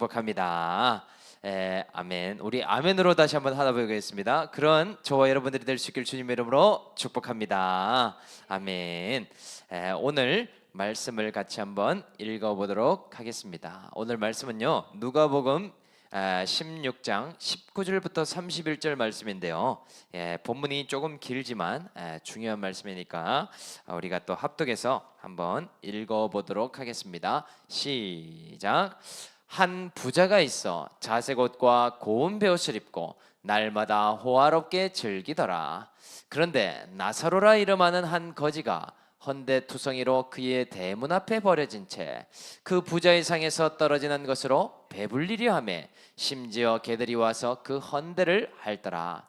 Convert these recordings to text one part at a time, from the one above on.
축복합니다. 아멘. 우리 아멘으로 다시 한번 하다 보겠습니다. 그런 저와 여러분들이 될 수 있길 주님의 이름으로 축복합니다. 아멘. 오늘 말씀을 같이 한번 읽어보도록 하겠습니다. 오늘 말씀은요, 누가복음 16장 19절부터 31절 말씀인데요. 본문이 조금 길지만 중요한 말씀이니까 우리가 또 합독해서 한번 읽어보도록 하겠습니다. 시작. 한 부자가 있어 자색 옷과 고운 베옷을 입고 날마다 호화롭게 즐기더라. 그런데 나사로라 이름하는 한 거지가 헌데투성이로 그의 대문 앞에 버려진 채 그 부자의 상에서 떨어지는 것으로 배불리려 하매 심지어 개들이 와서 그 헌데를 핥더라.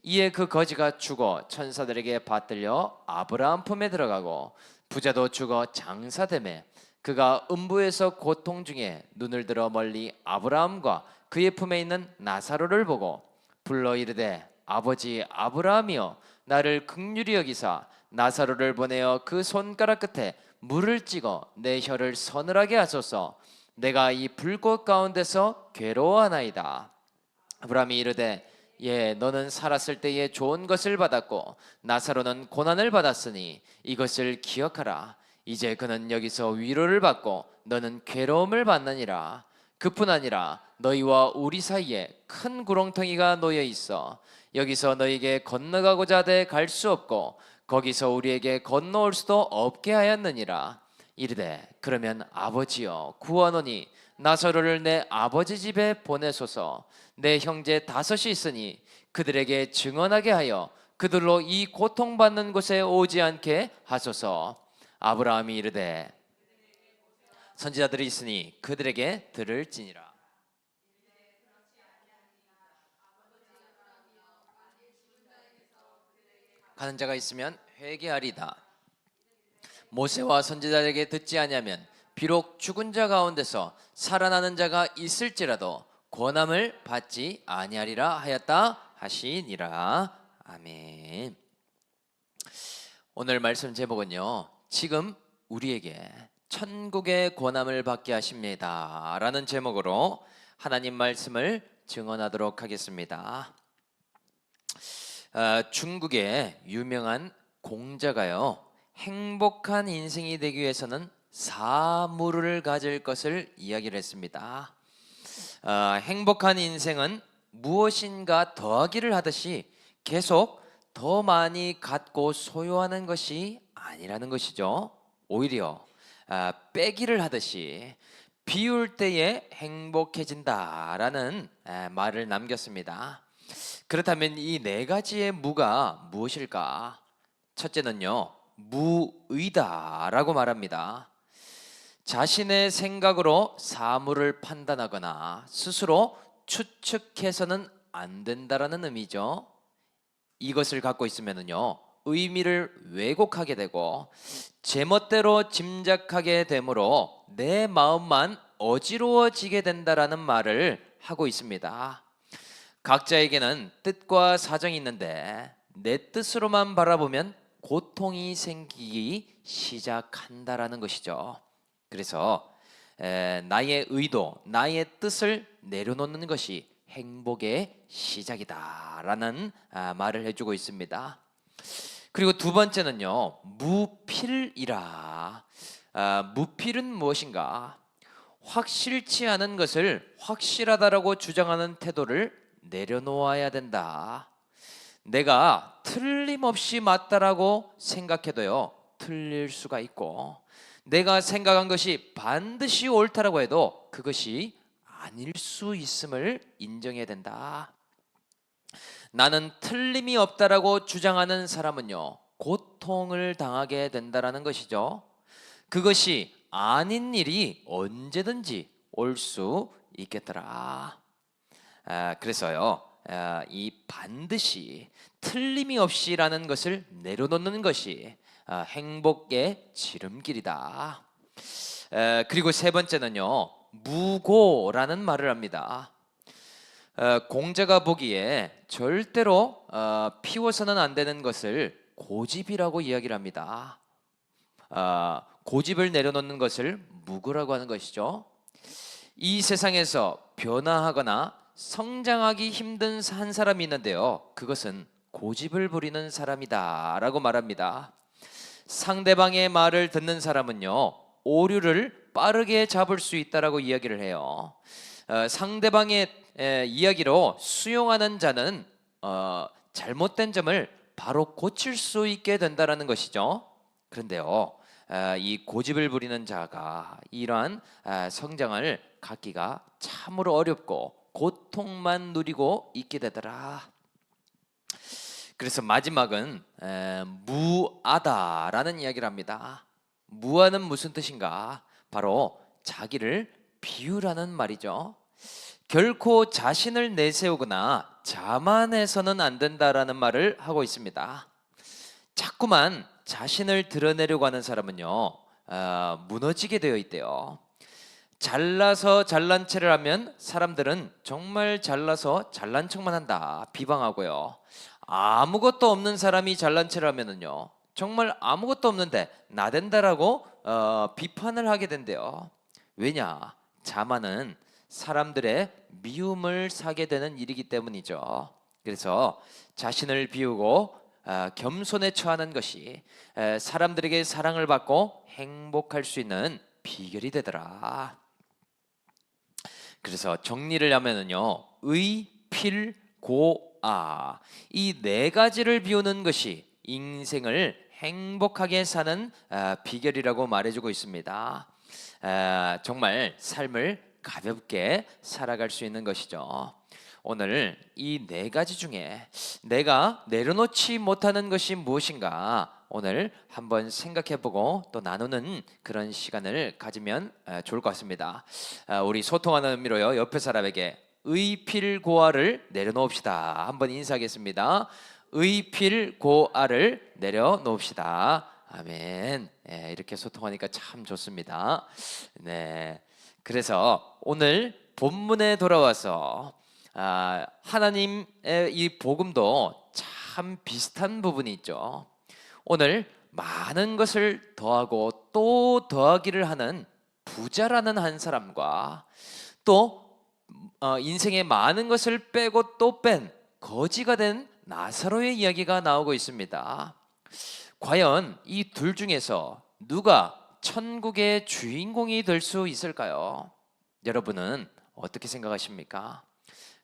이에 그 거지가 죽어 천사들에게 받들려 아브라함 품에 들어가고 부자도 죽어 장사되매 그가 음부에서 고통 중에 눈을 들어 멀리 아브라함과 그의 품에 있는 나사로를 보고 불러 이르되 아버지 아브라함이여 나를 긍휼히 여기사 나사로를 보내어 그 손가락 끝에 물을 찍어 내 혀를 서늘하게 하소서. 내가 이 불꽃 가운데서 괴로워하나이다. 아브라함이 이르되 너는 살았을 때에 좋은 것을 받았고 나사로는 고난을 받았으니 이것을 기억하라. 이제 그는 여기서 위로를 받고 너는 괴로움을 받느니라. 그뿐 아니라 너희와 우리 사이에 큰 구렁텅이가 놓여 있어 여기서 너희에게 건너가고자 하되 갈 수 없고 거기서 우리에게 건너올 수도 없게 하였느니라. 이르되 그러면 아버지여 구하노니 나사로를 내 아버지 집에 보내소서. 내 형제 5이 있으니 그들에게 증언하게 하여 그들로 이 고통받는 곳에 오지 않게 하소서. 아브라함이 이르되 선지자들이 있으니 그들에게 들을지니라. 가는 자가 있으면 회개하리다. 모세와 선지자에게 듣지 아니하면 비록 죽은 자 가운데서 살아나는 자가 있을지라도 권함을 받지 아니하리라 하였다 하시니라. 아멘. 오늘 말씀 제목은요, 지금 우리에게 천국의 권함을 받게 하십니다 라는 제목으로 하나님 말씀을 증언하도록 하겠습니다. 중국의 유명한 공자가요, 행복한 인생이 되기 위해서는 사물을 가질 것을 이야기를 했습니다. 행복한 인생은 무엇인가 더하기를 하듯이 계속 더 많이 갖고 소유하는 것이 아니라는 것이죠. 오히려 빼기를 하듯이 비울 때에 행복해진다라는 말을 남겼습니다. 그렇다면 이 4가지의 무가 무엇일까? 첫째는요, 무의다라고 말합니다. 자신의 생각으로 사물을 판단하거나 스스로 추측해서는 안 된다라는 의미죠. 이것을 갖고 있으면요, 의미를 왜곡하게 되고 제멋대로 짐작하게 되므로 내 마음만 어지러워지게 된다라는 말을 하고 있습니다. 각자에게는 뜻과 사정이 있는데 내 뜻으로만 바라보면 고통이 생기기 시작한다라는 것이죠. 그래서 나의 의도, 나의 뜻을 내려놓는 것이 행복의 시작이다라는 말을 해주고 있습니다. 그리고 두 번째는요, 무필이라. 무필은 무엇인가? 확실치 않은 것을 확실하다라고 주장하는 태도를 내려놓아야 된다. 내가 틀림없이 맞다라고 생각해도요, 틀릴 수가 있고 내가 생각한 것이 반드시 옳다라고 해도 그것이 아닐 수 있음을 인정해야 된다. 나는 틀림이 없다라고 주장하는 사람은요, 고통을 당하게 된다라는 것이죠. 그것이 아닌 일이 언제든지 올 수 있겠더라. 그래서요, 이 반드시 틀림이 없이라는 것을 내려놓는 것이 행복의 지름길이다. 그리고 세 번째는요, 무고라는 말을 합니다. 공자가 보기에 절대로 피워서는 안 되는 것을 고집이라고 이야기를 합니다. 고집을 내려놓는 것을 무고라고 하는 것이죠. 이 세상에서 변화하거나 성장하기 힘든 한 사람이 있는데요. 그것은 고집을 부리는 사람이다라고 말합니다. 상대방의 말을 듣는 사람은요, 오류를 빠르게 잡을 수 있다라고 이야기를 해요. 상대방의 이야기로 수용하는 자는 잘못된 점을 바로 고칠 수 있게 된다라는 것이죠. 그런데요, 이 고집을 부리는 자가 이러한 성장을 갖기가 참으로 어렵고 고통만 누리고 있게 되더라. 그래서 마지막은 무아다라는 이야기를 합니다. 무아는 무슨 뜻인가? 바로 자기를 비우라는 말이죠. 결코 자신을 내세우거나 자만해서는 안 된다라는 말을 하고 있습니다. 자꾸만 자신을 드러내려고 하는 사람은요, 무너지게 되어 있대요. 잘나서 잘난 체를 하면 사람들은 정말 잘나서 잘난 척만 한다 비방하고요. 아무것도 없는 사람이 잘난 체를 하면은요, 정말 아무것도 없는데 나댄다라고 비판을 하게 된대요. 왜냐? 자만은 사람들의 미움을 사게 되는 일이기 때문이죠. 그래서 자신을 비우고 겸손에 처하는 것이 사람들에게 사랑을 받고 행복할 수 있는 비결이 되더라. 그래서 정리를 하면은요, 의, 필, 고, 아, 이 네 가지를 비우는 것이 인생을 행복하게 사는 비결이라고 말해주고 있습니다. 정말 삶을 가볍게 살아갈 수 있는 것이죠. 오늘 이 네 가지 중에 내가 내려놓지 못하는 것이 무엇인가 오늘 한번 생각해보고 또 나누는 그런 시간을 가지면 좋을 것 같습니다. 우리 소통하는 의미로요, 옆에 사람에게 의필고아를 내려놓읍시다. 한번 인사하겠습니다. 의필고아를 내려놓읍시다. 아멘. 이렇게 소통하니까 참 좋습니다. 네. 그래서 오늘 본문에 돌아와서 하나님의 이 복음도 참 비슷한 부분이 있죠. 오늘 많은 것을 더하고 또 더하기를 하는 부자라는 한 사람과 또 인생에 많은 것을 빼고 또 뺀 거지가 된 나사로의 이야기가 나오고 있습니다. 과연 이 둘 중에서 누가 천국의 주인공이 될 수 있을까요? 여러분은 어떻게 생각하십니까?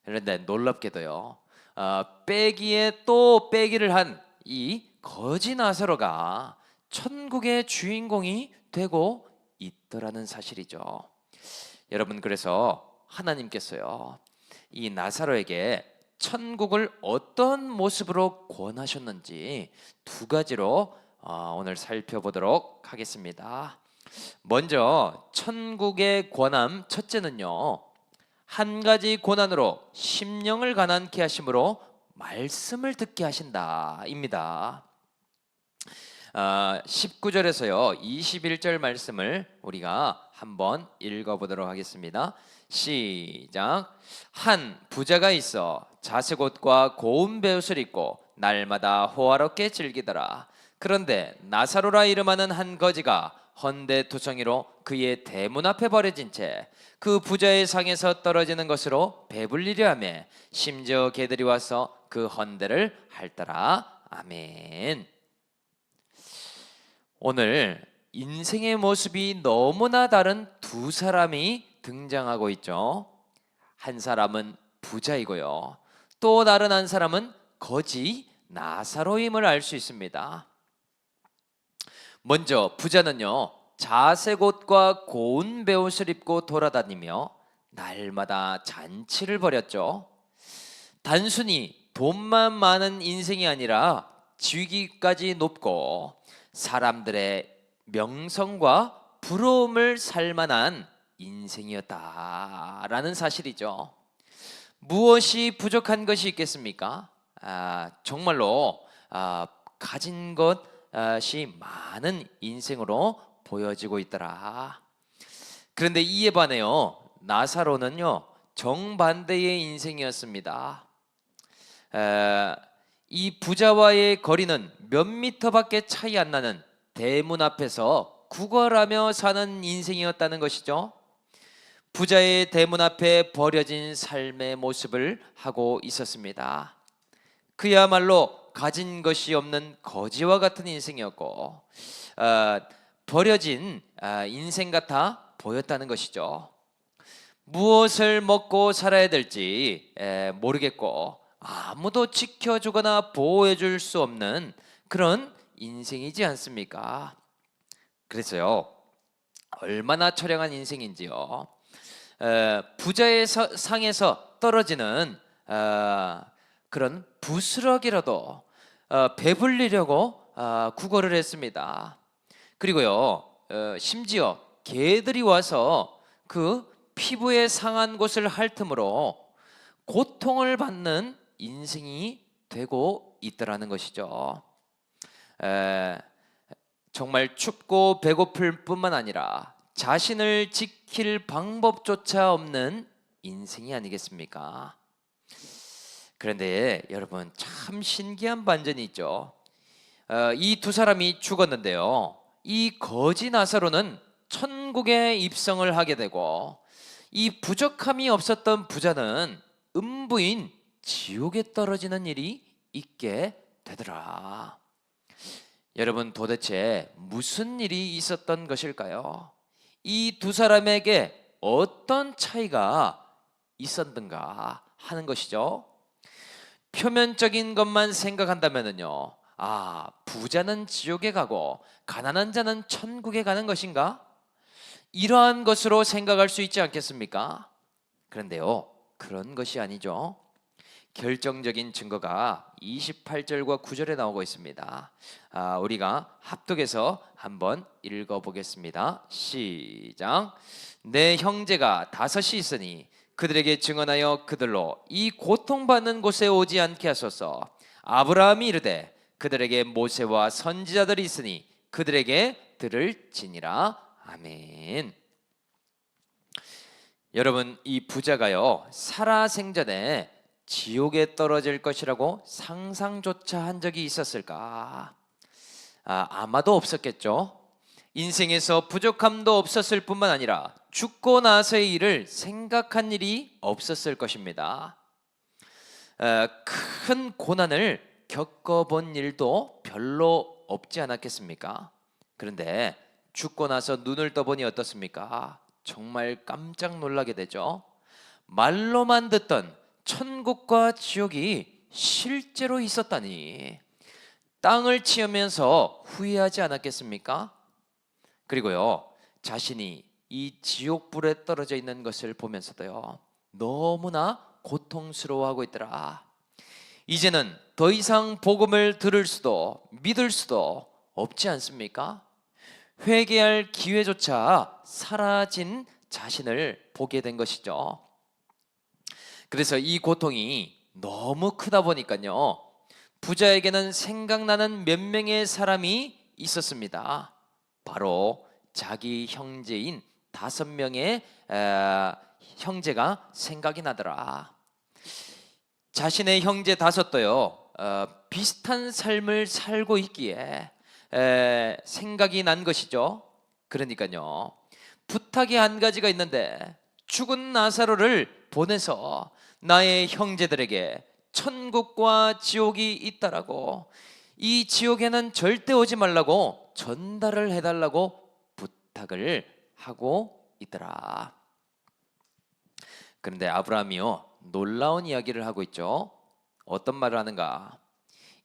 그런데 놀랍게도요, 빼기에 또 빼기를 한 이 거지 나사로가 천국의 주인공이 되고 있더라는 사실이죠. 여러분, 그래서 하나님께서요, 이 나사로에게 천국을 어떤 모습으로 권하셨는지 두 가지로 오늘 살펴보도록 하겠습니다. 먼저 천국의 권함 첫째는요, 한 가지 고난으로 심령을 가난케 하심으로 말씀을 듣게 하신다입니다. 19절에서요 21절 말씀을 우리가 한번 읽어보도록 하겠습니다. 시작. 한 부자가 있어 자색 옷과 고운 베옷을 입고 날마다 호화롭게 즐기더라. 그런데 나사로라 이름하는 한 거지가 헌데투성이로 그의 대문 앞에 버려진 채 그 부자의 상에서 떨어지는 것으로 배불리려 하며 심지어 개들이 와서 그 헌데를 핥더라. 아멘. 오늘 인생의 모습이 너무나 다른 두 사람이 등장하고 있죠. 한 사람은 부자이고요, 또 다른 한 사람은 거지 나사로임을 알 수 있습니다. 먼저 부자는요, 자색 옷과 고운 베옷을 입고 돌아다니며 날마다 잔치를 벌였죠. 단순히 돈만 많은 인생이 아니라 지위까지 높고 사람들의 명성과 부러움을 살 만한 인생이었다라는 사실이죠. 무엇이 부족한 것이 있겠습니까? 정말로 가진 것이 많은 인생으로 보여지고 있더라. 그런데 이에 반해요, 나사로는요 정반대의 인생이었습니다. 이 부자와의 거리는 몇 미터밖에 차이 안 나는 대문 앞에서 구걸하며 사는 인생이었다는 것이죠. 부자의 대문 앞에 버려진 삶의 모습을 하고 있었습니다. 그야말로 가진 것이 없는 거지와 같은 인생이었고 버려진 인생 같아 보였다는 것이죠. 무엇을 먹고 살아야 될지 모르겠고 아무도 지켜주거나 보호해줄 수 없는 그런 인생이지 않습니까? 그래서요, 얼마나 처량한 인생인지요. 부자의 상에서 떨어지는 그런 부스러기라도 배불리려고 구걸을 했습니다. 그리고요, 심지어 개들이 와서 그 피부에 상한 곳을 핥음으로 고통을 받는 인생이 되고 있더라는 것이죠. 정말 춥고 배고플 뿐만 아니라 자신을 지킬 방법조차 없는 인생이 아니겠습니까? 그런데 여러분, 참 신기한 반전이 있죠. 이 두 사람이 죽었는데요, 이 거지 나사로는 천국에 입성을 하게 되고 이 부족함이 없었던 부자는 음부인 지옥에 떨어지는 일이 있게 되더라. 여러분, 도대체 무슨 일이 있었던 것일까요? 이 두 사람에게 어떤 차이가 있었는가 하는 것이죠. 표면적인 것만 생각한다면요, 부자는 지옥에 가고 가난한 자는 천국에 가는 것인가? 이러한 것으로 생각할 수 있지 않겠습니까? 그런데요, 그런 것이 아니죠. 결정적인 증거가 28절과 9절에 나오고 있습니다. 우리가 합독해서 한번 읽어보겠습니다. 시작. 내 형제가 다섯이 있으니 그들에게 증언하여 그들로 이 고통받는 곳에 오지 않게 하소서. 아브라함이 이르되 그들에게 모세와 선지자들이 있으니 그들에게 들을지니라. 아멘. 여러분, 이 부자가요, 살아생전에 지옥에 떨어질 것이라고 상상조차 한 적이 있었을까? 아마도 없었겠죠. 인생에서 부족함도 없었을 뿐만 아니라 죽고 나서의 일을 생각한 일이 없었을 것입니다. 큰 고난을 겪어본 일도 별로 없지 않았겠습니까? 그런데 죽고 나서 눈을 떠보니 어떻습니까? 정말 깜짝 놀라게 되죠. 말로만 듣던 천국과 지옥이 실제로 있었다니 땅을 치우면서 후회하지 않았겠습니까? 그리고요, 자신이 이 지옥불에 떨어져 있는 것을 보면서도요, 너무나 고통스러워하고 있더라. 이제는 더 이상 복음을 들을 수도 믿을 수도 없지 않습니까? 회개할 기회조차 사라진 자신을 보게 된 것이죠. 그래서 이 고통이 너무 크다 보니까요, 부자에게는 생각나는 몇 명의 사람이 있었습니다. 바로 자기 형제인 5명의 형제가 생각이 나더라. 자신의 형제 5도요, 비슷한 삶을 살고 있기에 생각이 난 것이죠. 그러니까요, 부탁이 한 가지가 있는데 죽은 나사로를 보내서 나의 형제들에게 천국과 지옥이 있다라고, 이 지옥에는 절대 오지 말라고 전달을 해달라고 부탁을 하고 있더라. 그런데 아브라함이요, 놀라운 이야기를 하고 있죠. 어떤 말을 하는가?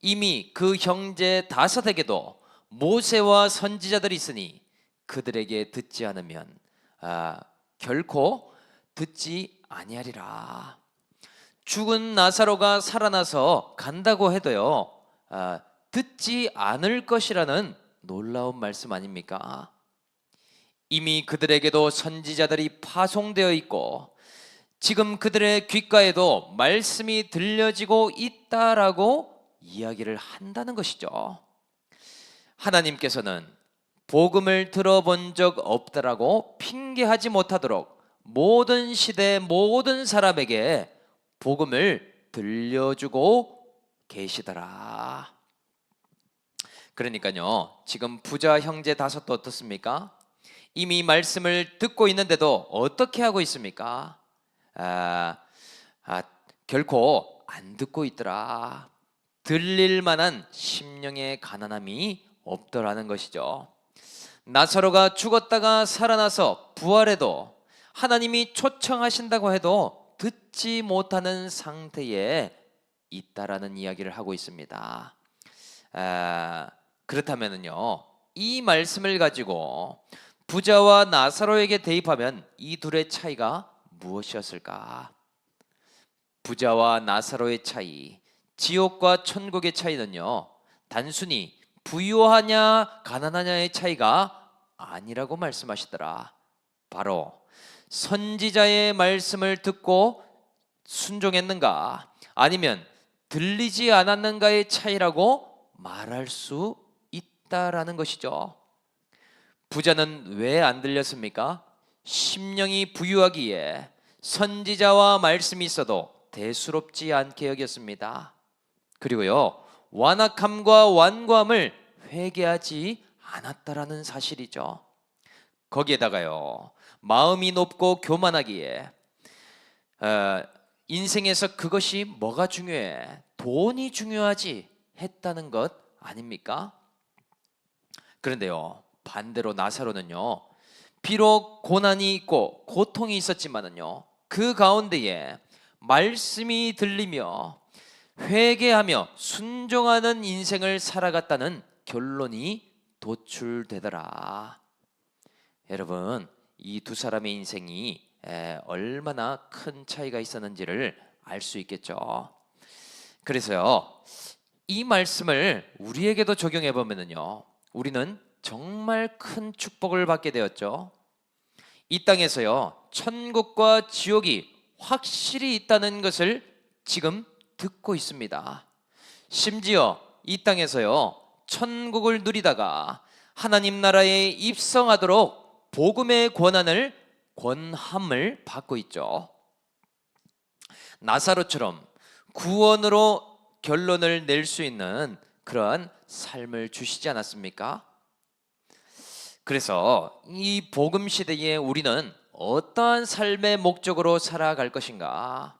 이미 그 형제 5에게도 모세와 선지자들이 있으니 그들에게 듣지 않으면 결코 듣지 아니하리라. 죽은 나사로가 살아나서 간다고 해도요, 듣지 않을 것이라는 놀라운 말씀 아닙니까? 이미 그들에게도 선지자들이 파송되어 있고 지금 그들의 귓가에도 말씀이 들려지고 있다라고 이야기를 한다는 것이죠. 하나님께서는 복음을 들어본 적 없다라고 핑계하지 못하도록 모든 시대 모든 사람에게 복음을 들려주고 계시더라. 그러니까요, 지금 부자 형제 5도 어떻습니까? 이미 말씀을 듣고 있는데도 어떻게 하고 있습니까? 결코 안 듣고 있더라. 들릴 만한 심령의 가난함이 없더라는 것이죠. 나사로가 죽었다가 살아나서 부활해도 하나님이 초청하신다고 해도 듣지 못하는 상태에 있다라는 이야기를 하고 있습니다. 그렇다면요, 이 말씀을 가지고 부자와 나사로에게 대입하면 이 둘의 차이가 무엇이었을까? 부자와 나사로의 차이, 지옥과 천국의 차이는요, 단순히 부유하냐 가난하냐의 차이가 아니라고 말씀하시더라. 바로 선지자의 말씀을 듣고 순종했는가, 아니면 들리지 않았는가의 차이라고 말할 수 있다라는 것이죠. 부자는 왜 안 들렸습니까? 심령이 부유하기에 선지자와 말씀이 있어도 대수롭지 않게 여겼습니다. 그리고요, 완악함과 완고함을 회개하지 않았다라는 사실이죠. 거기에다가요, 마음이 높고 교만하기에 인생에서 그것이 뭐가 중요해? 돈이 중요하지 했다는 것 아닙니까? 그런데요, 반대로 나사로는요, 비록 고난이 있고 고통이 있었지만은요, 그 가운데에 말씀이 들리며 회개하며 순종하는 인생을 살아갔다는 결론이 도출되더라. 여러분, 이 두 사람의 인생이 얼마나 큰 차이가 있었는지를 알 수 있겠죠. 그래서요, 이 말씀을 우리에게도 적용해 보면은요, 우리는 정말 큰 축복을 받게 되었죠. 이 땅에서요, 천국과 지옥이 확실히 있다는 것을 지금 듣고 있습니다. 심지어 이 땅에서요, 천국을 누리다가 하나님 나라에 입성하도록 복음의 권함을 받고 있죠. 나사로처럼 구원으로 결론을 낼 수 있는 그러한 삶을 주시지 않았습니까? 그래서 이 복음 시대에 우리는 어떠한 삶의 목적으로 살아갈 것인가?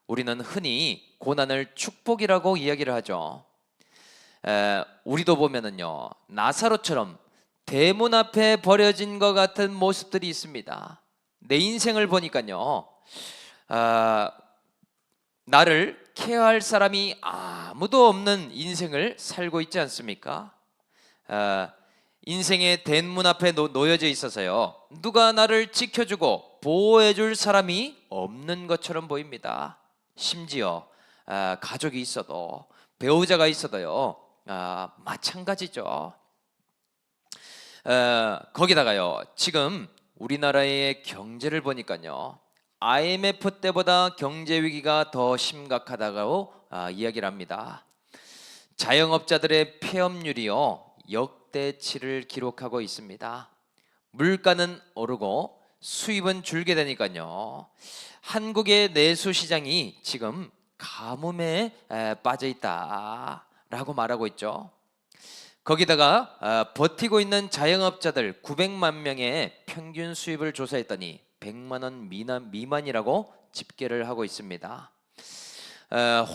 우리는 흔히 고난을 축복이라고 이야기를 하죠. 우리도 보면은요, 나사로처럼 대문 앞에 버려진 것 같은 모습들이 있습니다. 내 인생을 보니까요, 나를 케어할 사람이 아무도 없는 인생을 살고 있지 않습니까? 인생의 대문 앞에 놓여져 있어서요, 누가 나를 지켜주고 보호해줄 사람이 없는 것처럼 보입니다. 심지어 가족이 있어도, 배우자가 있어도요, 마찬가지죠. 거기다가요, 지금 우리나라의 경제를 보니까요, IMF 때보다 경제 위기가 더 심각하다고 이야기를 합니다. 자영업자들의 폐업률이요, 역대치를 기록하고 있습니다. 물가는 오르고 수입은 줄게 되니까요, 한국의 내수 시장이 지금 가뭄에 빠져 있다라고 말하고 있죠. 거기다가 버티고 있는 자영업자들 900만 명의 평균 수입을 조사했더니 100만 원 미만이라고 집계를 하고 있습니다.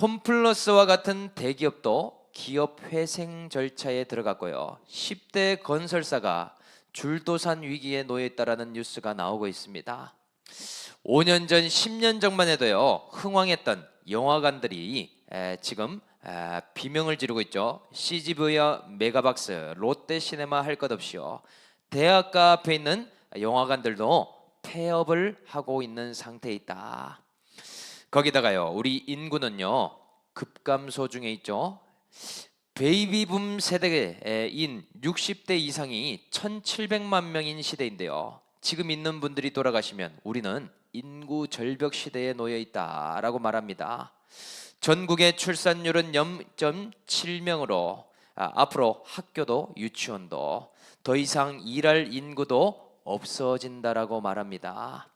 홈플러스와 같은 대기업도 기업 회생 절차에 들어갔고요, 10대 건설사가 줄도산 위기에 놓여 있다라는 뉴스가 나오고 있습니다. 5년 전, 10년 전만 해도요, 흥왕했던 영화관들이 지금 비명을 지르고 있죠. CGV와 메가박스, 롯데시네마 할 것 없이요, 대학가 앞에 있는 영화관들도 폐업을 하고 있는 상태에 있다. 거기다가요, 우리 인구는요, 급감소 중에 있죠. 베이비붐 세대인 60대 이상이 1700만 명인 시대인데요, 지금 있는 분들이 돌아가시면 우리는 인구 절벽 시대에 놓여 있다라고 말합니다. 전국의 출산율은 0.7명으로 앞으로 학교도 유치원도 더 이상 일할 인구도 없어진다라고 말합니다.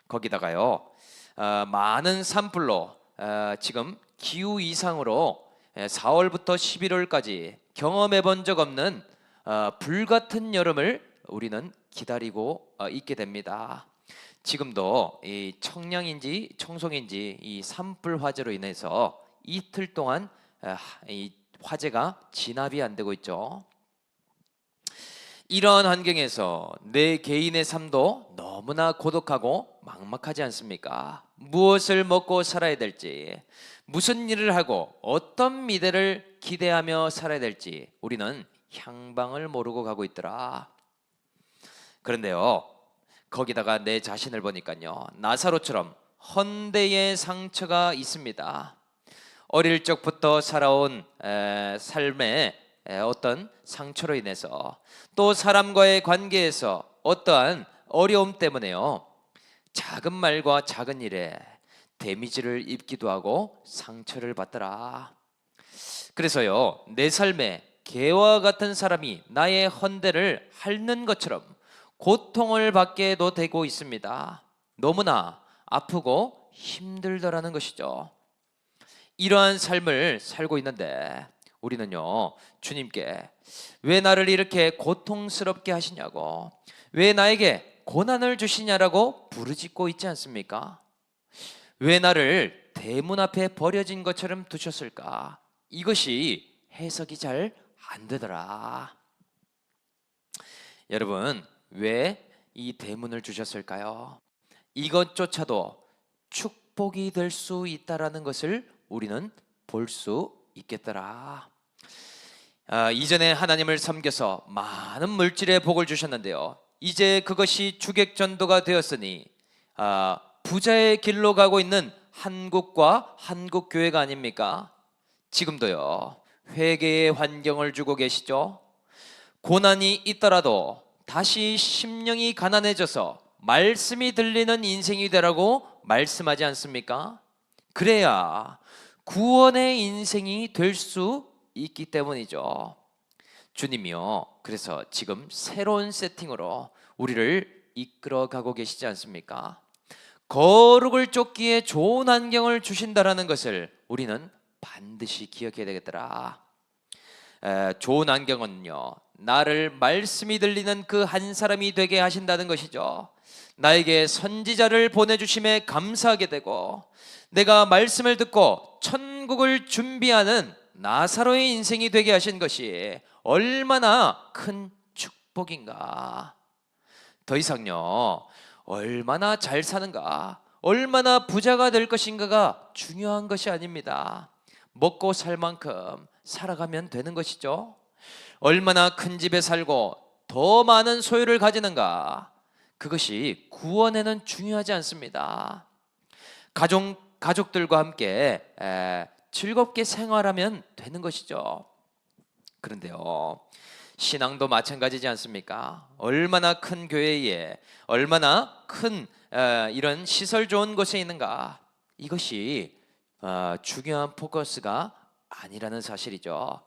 거기다가요, 많은 산불로 지금 기후 이상으로 4월부터 11월까지 경험해 본 적 없는 불같은 여름을 우리는 기다리고 있게 됩니다. 지금도 이 청량인지 청송인지 이 산불 화재로 인해서 이틀 동안 이 화재가 진압이 안 되고 있죠. 이러한 환경에서 내 개인의 삶도 너무나 고독하고 막막하지 않습니까? 무엇을 먹고 살아야 될지, 무슨 일을 하고 어떤 미래를 기대하며 살아야 될지 우리는 향방을 모르고 가고 있더라. 그런데요, 거기다가 내 자신을 보니까요, 나사로처럼 헌데의 상처가 있습니다. 어릴 적부터 살아온 삶의 어떤 상처로 인해서, 또 사람과의 관계에서 어떠한 어려움 때문에요, 작은 말과 작은 일에 데미지를 입기도 하고 상처를 받더라. 그래서요, 내 삶에 개와 같은 사람이 나의 헌데를 핥는 것처럼 고통을 받게도 되고 있습니다. 너무나 아프고 힘들더라는 것이죠. 이러한 삶을 살고 있는데 우리는요, 주님께 왜 나를 이렇게 고통스럽게 하시냐고, 왜 나에게 고난을 주시냐라고 부르짖고 있지 않습니까? 왜 나를 대문 앞에 버려진 것처럼 두셨을까? 이것이 해석이 잘 안 되더라. 여러분, 왜 이 대문을 주셨을까요? 이것조차도 축복이 될 수 있다라는 것을 우리는 볼 수 있겠더라. 이전에 하나님을 섬겨서 많은 물질의 복을 주셨는데요, 이제 그것이 주객전도가 되었으니 부자의 길로 가고 있는 한국과 한국교회가 아닙니까? 지금도요, 회개의 환경을 주고 계시죠. 고난이 있더라도 다시 심령이 가난해져서 말씀이 들리는 인생이 되라고 말씀하지 않습니까? 그래야 구원의 인생이 될 수 있기 때문이죠. 주님이요, 그래서 지금 새로운 세팅으로 우리를 이끌어가고 계시지 않습니까? 거룩을 쫓기에 좋은 환경을 주신다라는 것을 우리는 반드시 기억해야 되겠더라. 좋은 환경은요, 나를 말씀이 들리는 그 한 사람이 되게 하신다는 것이죠. 나에게 선지자를 보내주심에 감사하게 되고, 내가 말씀을 듣고 천국을 준비하는 나사로의 인생이 되게 하신 것이 얼마나 큰 축복인가. 더 이상요, 얼마나 잘 사는가, 얼마나 부자가 될 것인가가 중요한 것이 아닙니다. 먹고 살 만큼 살아가면 되는 것이죠. 얼마나 큰 집에 살고 더 많은 소유를 가지는가, 그것이 구원에는 중요하지 않습니다. 가족들과 함께 즐겁게 생활하면 되는 것이죠. 그런데요, 신앙도 마찬가지지 않습니까? 얼마나 큰 교회에, 얼마나 큰 이런 시설 좋은 곳에 있는가, 이것이 중요한 포커스가 아니라는 사실이죠.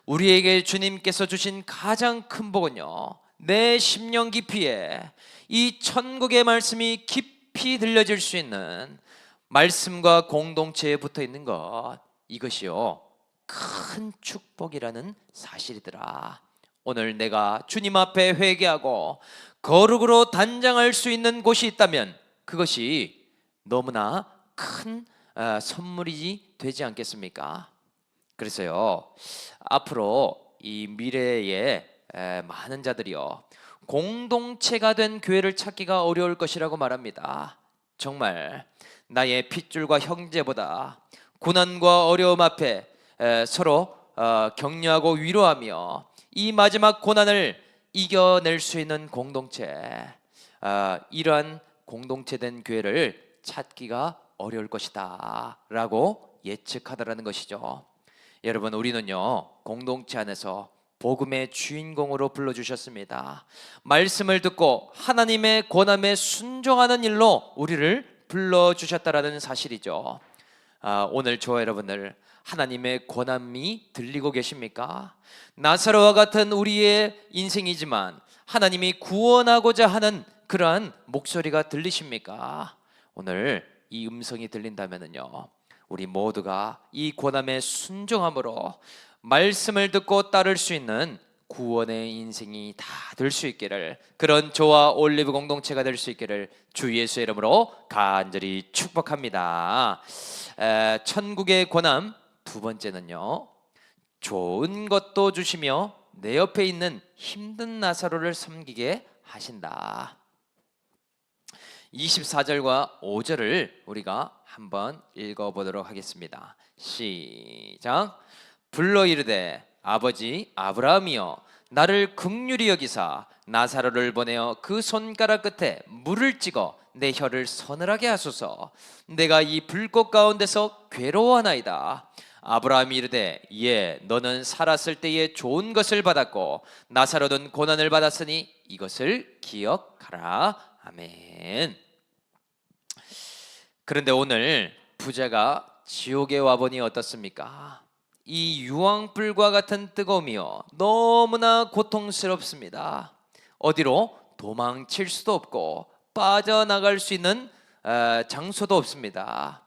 우리에게 주님께서 주신 가장 큰 복은요, 내 심령 깊이에 이 천국의 말씀이 깊이 들려질 수 있는 말씀과 공동체에 붙어 있는 것, 이것이요 큰 축복이라는 사실이더라. 오늘 내가 주님 앞에 회개하고 거룩으로 단장할 수 있는 곳이 있다면 그것이 너무나 큰 선물이 되지 않겠습니까? 그래서요, 앞으로 이 미래에 많은 자들이요, 공동체가 된 교회를 찾기가 어려울 것이라고 말합니다. 정말 나의 핏줄과 형제보다 고난과 어려움 앞에 서로 격려하고 위로하며 이 마지막 고난을 이겨낼 수 있는 공동체, 이러한 공동체된 교회를 찾기가 어려울 것이다 라고 예측하더라는 것이죠. 여러분, 우리는요, 공동체 안에서 복음의 주인공으로 불러주셨습니다. 말씀을 듣고 하나님의 권함에 순종하는 일로 우리를 불러주셨다라는 사실이죠. 오늘 저와 여러분들 하나님의 권함이 들리고 계십니까? 나사로와 같은 우리의 인생이지만 하나님이 구원하고자 하는 그러한 목소리가 들리십니까? 오늘 이 음성이 들린다면요, 우리 모두가 이 권함에 순종함으로 말씀을 듣고 따를 수 있는 구원의 인생이 다 될 수 있기를, 그런 저와 올리브 공동체가 될 수 있기를 주 예수의 이름으로 간절히 축복합니다. 천국의 권함 두 번째는요, 좋은 것도 주시며 내 옆에 있는 힘든 나사로를 섬기게 하신다. 24절과 5절을 우리가 한번 읽어보도록 하겠습니다. 시작. 불러 이르되 아버지 아브라함이여, 나를 긍휼히 여기사 나사로를 보내어 그 손가락 끝에 물을 찍어 내 혀를 서늘하게 하소서. 내가 이 불꽃 가운데서 괴로워하나이다. 아브라함이 이르되 예, 너는 살았을 때에 좋은 것을 받았고 나사로는 고난을 받았으니 이것을 기억하라. 아멘. 그런데 오늘 부자가 지옥에 와보니 어떻습니까? 이 유황불과 같은 뜨거움이요, 너무나 고통스럽습니다. 어디로 도망칠 수도 없고 빠져나갈 수 있는 장소도 없습니다.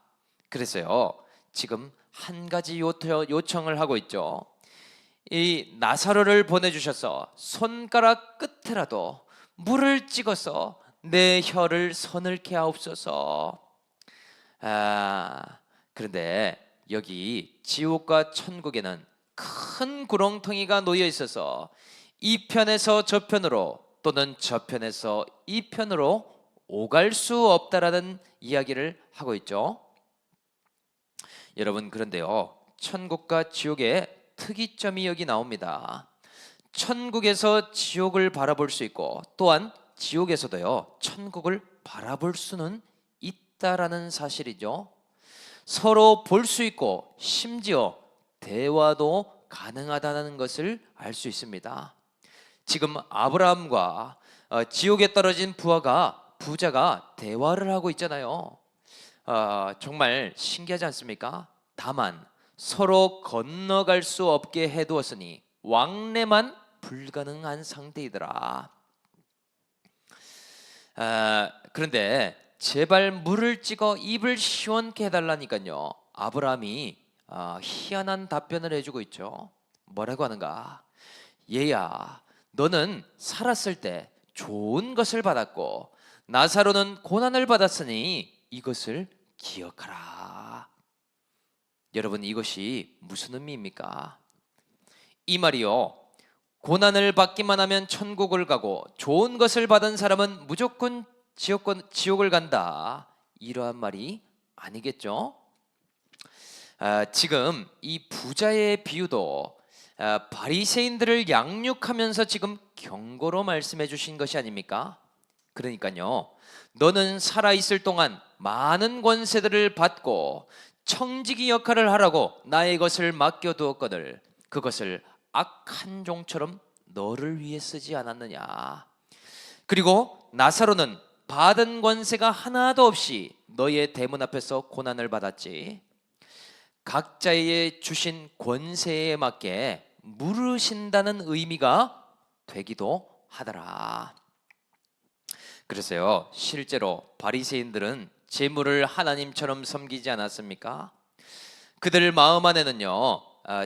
그래서요, 지금 한 가지 요청을 하고 있죠. 이 나사로를 보내주셔서 손가락 끝에라도 물을 찍어서 내 혀를 서늘케 하옵소서. 그런데 여기 지옥과 천국에는 큰 구렁텅이가 놓여 있어서 이 편에서 저 편으로 또는 저 편에서 이 편으로 오갈 수 없다라는 이야기를 하고 있죠. 여러분, 그런데요, 천국과 지옥의 특이점이 여기 나옵니다. 천국에서 지옥을 바라볼 수 있고 또한 지옥에서도요, 천국을 바라볼 수는 있다라는 사실이죠. 서로 볼 수 있고 심지어 대화도 가능하다는 것을 알 수 있습니다. 지금 아브라함과 지옥에 떨어진 부자가 대화를 하고 있잖아요. 정말 신기하지 않습니까? 다만 서로 건너갈 수 없게 해두었으니 왕래만 불가능한 상태이더라. 그런데 제발 물을 찍어 입을 시원케 해달라니까요, 아브라함이 희한한 답변을 해주고 있죠. 뭐라고 하는가? 얘야, 너는 살았을 때 좋은 것을 받았고 나사로는 고난을 받았으니 이것을 기억하라. 여러분, 이것이 무슨 의미입니까? 이 말이요, 고난을 받기만 하면 천국을 가고 좋은 것을 받은 사람은 무조건 지옥을 간다, 이러한 말이 아니겠죠? 지금 이 부자의 비유도 바리새인들을 양육하면서 지금 경고로 말씀해 주신 것이 아닙니까? 그러니까요, 너는 살아있을 동안 많은 권세들을 받고 청지기 역할을 하라고 나의 것을 맡겨두었거늘 그것을 악한 종처럼 너를 위해 쓰지 않았느냐. 그리고 나사로는 받은 권세가 하나도 없이 너의 대문 앞에서 고난을 받았지. 각자의 주신 권세에 맞게 물으신다는 의미가 되기도 하더라. 그래서요, 실제로 바리새인들은 재물을 하나님처럼 섬기지 않았습니까? 그들 마음 안에는요,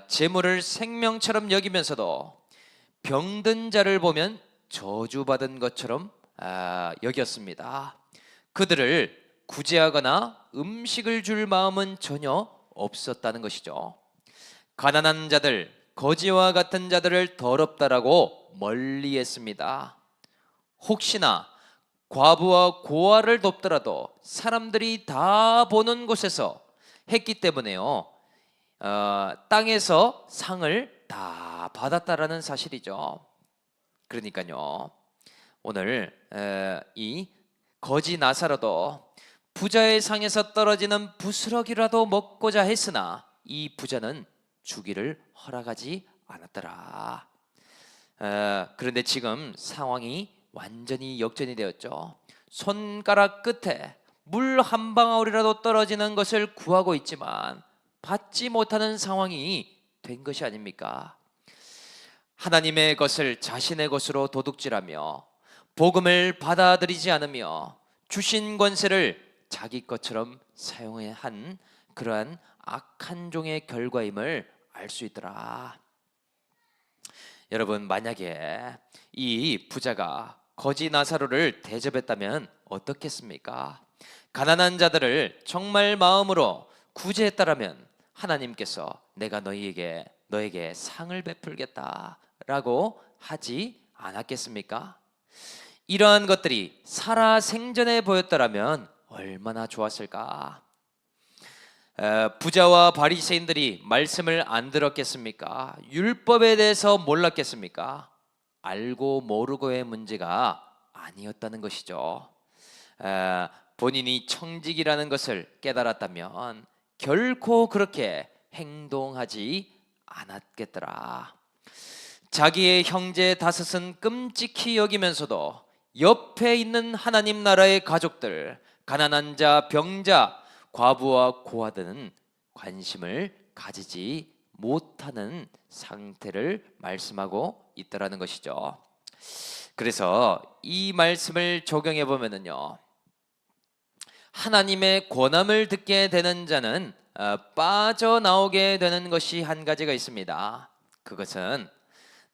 재물을 생명처럼 여기면서도 병든 자를 보면 저주받은 것처럼 여겼습니다. 그들을 구제하거나 음식을 줄 마음은 전혀 없었다는 것이죠. 가난한 자들, 거지와 같은 자들을 더럽다라고 멀리했습니다. 혹시나 과부와 고아를 돕더라도 사람들이 다 보는 곳에서 했기 때문에요, 땅에서 상을 다 받았다라는 사실이죠. 그러니까요, 오늘 이 거지 나사로도 부자의 상에서 떨어지는 부스러기라도 먹고자 했으나 이 부자는 주기를 허락하지 않았더라. 그런데 지금 상황이 완전히 역전이 되었죠. 손가락 끝에 물 한 방울이라도 떨어지는 것을 구하고 있지만 받지 못하는 상황이 된 것이 아닙니까? 하나님의 것을 자신의 것으로 도둑질하며 복음을 받아들이지 않으며 주신 권세를 자기 것처럼 사용해 한 그러한 악한 종의 결과임을 알 수 있더라. 여러분, 만약에 이 부자가 거지 나사로를 대접했다면 어떻겠습니까? 가난한 자들을 정말 마음으로 구제했다라면 하나님께서 내가 너에게 상을 베풀겠다라고 하지 않았겠습니까? 이러한 것들이 살아 생전에 보였더라면 얼마나 좋았을까? 부자와 바리새인들이 말씀을 안 들었겠습니까? 율법에 대해서 몰랐겠습니까? 알고 모르고의 문제가 아니었다는 것이죠. 본인이 청직이라는 것을 깨달았다면 결코 그렇게 행동하지 않았겠더라. 자기의 형제 다섯은 끔찍히 여기면서도 옆에 있는 하나님 나라의 가족들, 가난한 자, 병자, 과부와 고아들은 관심을 가지지 못하는 상태를 말씀하고 있더라는 것이죠. 그래서 이 말씀을 적용해 보면은요, 하나님의 권함을 듣게 되는 자는 빠져나오게 되는 것이 한 가지가 있습니다. 그것은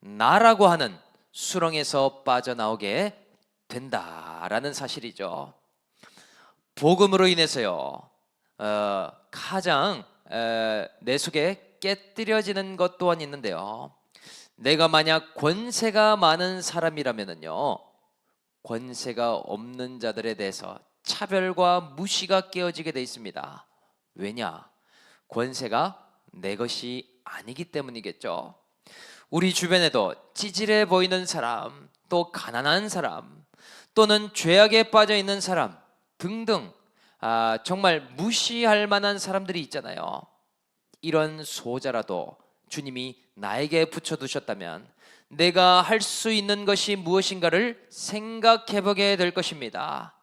나라고 하는 수렁에서 빠져나오게 된다라는 사실이죠. 복음으로 인해서요, 가장 내 속에 깨뜨려지는 것 또한 있는데요, 내가 만약 권세가 많은 사람이라면요, 권세가 없는 자들에 대해서 차별과 무시가 깨어지게 돼 있습니다. 왜냐? 권세가 내 것이 아니기 때문이겠죠. 우리 주변에도 찌질해 보이는 사람, 또 가난한 사람, 또는 죄악에 빠져 있는 사람 등등, 정말 무시할 만한 사람들이 있잖아요. 이런 소자라도 주님이 나에게 붙여두셨다면 내가 할 수 있는 것이 무엇인가를 생각해보게 될 것입니다.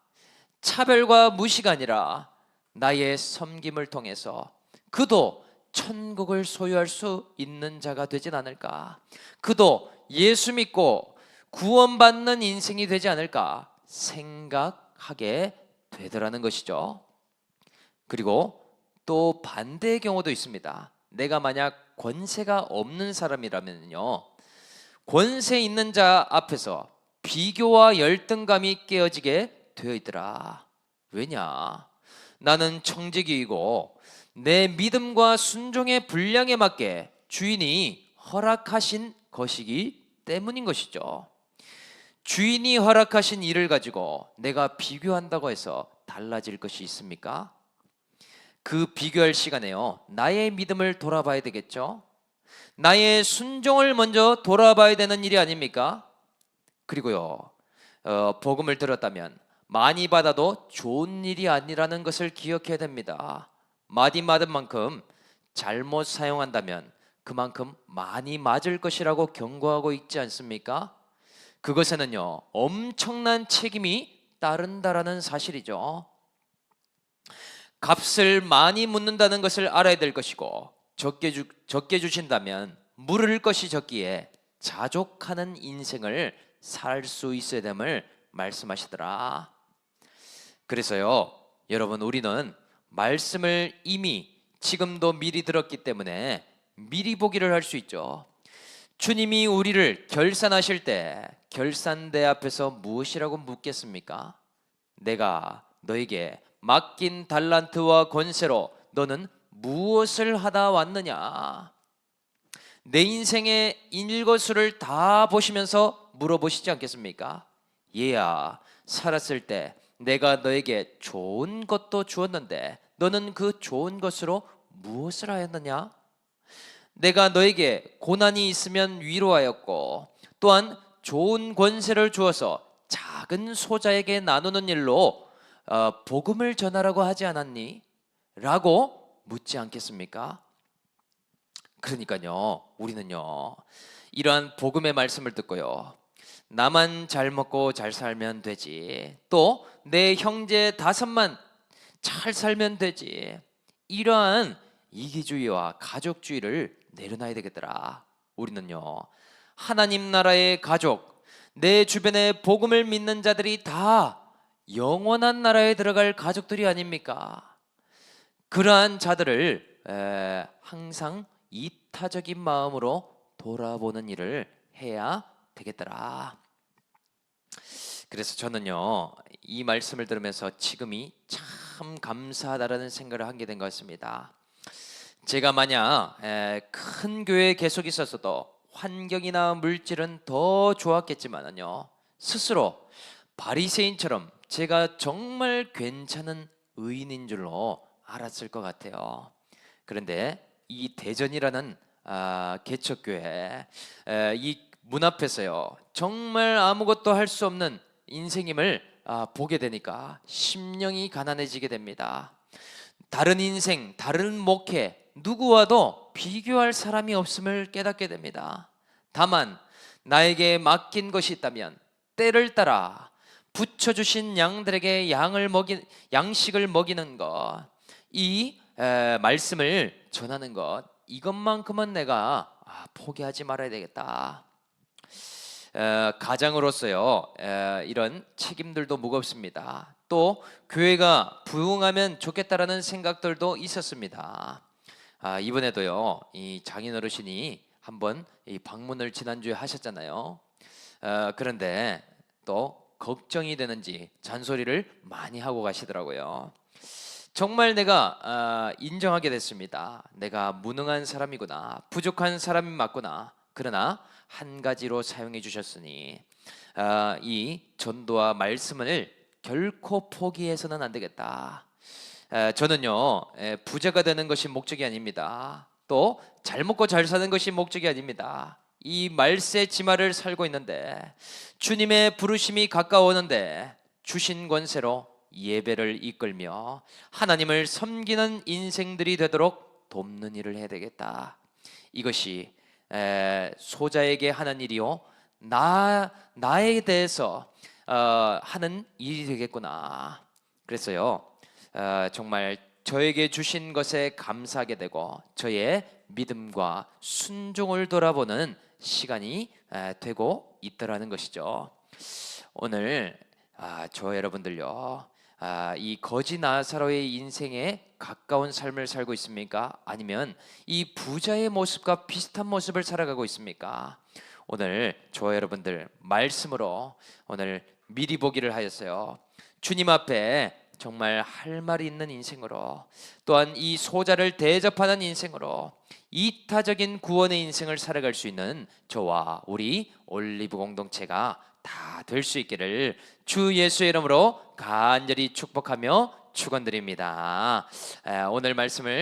차별과 무시가 아니라 나의 섬김을 통해서 그도 천국을 소유할 수 있는 자가 되진 않을까, 그도 예수 믿고 구원받는 인생이 되지 않을까 생각하게 되더라는 것이죠. 그리고 또 반대의 경우도 있습니다. 내가 만약 권세가 없는 사람이라면요, 권세 있는 자 앞에서 비교와 열등감이 깨어지게 되어 있더라. 왜냐? 나는 청지기이고 내 믿음과 순종의 분량에 맞게 주인이 허락하신 것이기 때문인 것이죠. 주인이 허락하신 일을 가지고 내가 비교한다고 해서 달라질 것이 있습니까? 그 비교할 시간에요, 나의 믿음을 돌아봐야 되겠죠. 나의 순종을 먼저 돌아봐야 되는 일이 아닙니까? 그리고요, 복음을 들었다면 많이 받아도 좋은 일이 아니라는 것을 기억해야 됩니다. 많이 받은 만큼 잘못 사용한다면 그만큼 많이 맞을 것이라고 경고하고 있지 않습니까? 그것에는요, 엄청난 책임이 따른다라는 사실이죠. 값을 많이 묻는다는 것을 알아야 될 것이고, 적게 주신다면 물을 것이 적기에 자족하는 인생을 살 수 있어야 됨을 말씀하시더라. 그래서요, 여러분, 우리는 말씀을 이미 지금도 미리 들었기 때문에 미리 보기를 할 수 있죠. 주님이 우리를 결산하실 때 결산대 앞에서 무엇이라고 묻겠습니까? 내가 너에게 맡긴 달란트와 권세로 너는 무엇을 하다 왔느냐? 내 인생의 일거수를 다 보시면서 물어보시지 않겠습니까? 얘야, 살았을 때 내가 너에게 좋은 것도 주었는데 너는 그 좋은 것으로 무엇을 하였느냐? 내가 너에게 고난이 있으면 위로하였고 또한 좋은 권세를 주어서 작은 소자에게 나누는 일로 복음을 전하라고 하지 않았니? 라고 묻지 않겠습니까? 그러니까요, 우리는요, 이러한 복음의 말씀을 듣고요, 나만 잘 먹고 잘 살면 되지, 또 내 형제 다섯만 잘 살면 되지, 이러한 이기주의와 가족주의를 내려놔야 되겠더라. 우리는요, 하나님 나라의 가족, 내 주변에 복음을 믿는 자들이 다 영원한 나라에 들어갈 가족들이 아닙니까? 그러한 자들을 항상 이타적인 마음으로 돌아보는 일을 해야 되겠더라. 그래서 저는요, 이 말씀을 들으면서 지금이 참 감사하다라는 생각을 하게 된 것 같습니다. 제가 만약 큰 교회에 계속 있었어도 환경이나 물질은 더 좋았겠지만은요, 스스로 바리새인처럼 제가 정말 괜찮은 의인인 줄로 알았을 것 같아요. 그런데 이 대전이라는 개척교회 이 문 앞에서요, 정말 아무것도 할 수 없는 인생임을 보게 되니까 심령이 가난해지게 됩니다. 다른 인생, 다른 목회 누구와도 비교할 사람이 없음을 깨닫게 됩니다. 다만 나에게 맡긴 것이 있다면 때를 따라 붙여주신 양들에게 양식을 먹이는 것, 이 말씀을 전하는 것, 이것만큼은 내가 포기하지 말아야 되겠다. 가장으로서요, 이런 책임들도 무겁습니다. 또 교회가 부흥하면 좋겠다라는 생각들도 있었습니다. 이번에도요, 이 장인어르신이 한번 이 방문을 지난주에 하셨잖아요. 그런데 또 걱정이 되는지 잔소리를 많이 하고 가시더라고요. 정말 내가 인정하게 됐습니다. 내가 무능한 사람이구나, 부족한 사람이 맞구나. 그러나 한 가지로 사용해 주셨으니 이 전도와 말씀을 결코 포기해서는 안 되겠다. 저는요, 부자가 되는 것이 목적이 아닙니다. 또 잘 먹고 잘 사는 것이 목적이 아닙니다. 이 말세 지마를 살고 있는데 주님의 부르심이 가까워오는데 주신 권세로 예배를 이끌며 하나님을 섬기는 인생들이 되도록 돕는 일을 해야 되겠다. 이것이 소자에게 하는 일이요, 나에 대해서 하는 일이 되겠구나. 그래서요, 정말 저에게 주신 것에 감사하게 되고 저의 믿음과 순종을 돌아보는 시간이 되고 있더라는 것이죠. 오늘 저 여러분들요, 이 거지 나사로의 인생에 가까운 삶을 살고 있습니까? 아니면 이 부자의 모습과 비슷한 모습을 살아가고 있습니까? 오늘 저 여러분들 말씀으로 오늘 미리 보기를 하였어요. 주님 앞에 정말 할 말이 있는 인생으로, 또한 이 소자를 대접하는 인생으로 이타적인 구원의 인생을 살아갈 수 있는 저와 우리 올리브 공동체가 다 될 수 있기를 주 예수의 이름으로 간절히 축복하며 축원드립니다. 오늘 말씀을